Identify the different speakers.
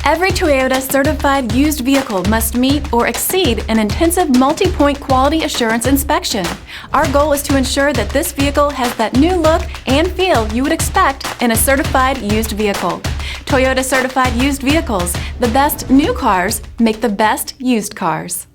Speaker 1: Every Toyota certified used vehicle must meet or exceed an intensive multi-point quality assurance inspection. Our goal is to ensure that this vehicle has that new look and feel you would expect in a certified used vehicle. Toyota certified used vehicles, the best new cars make the best used cars.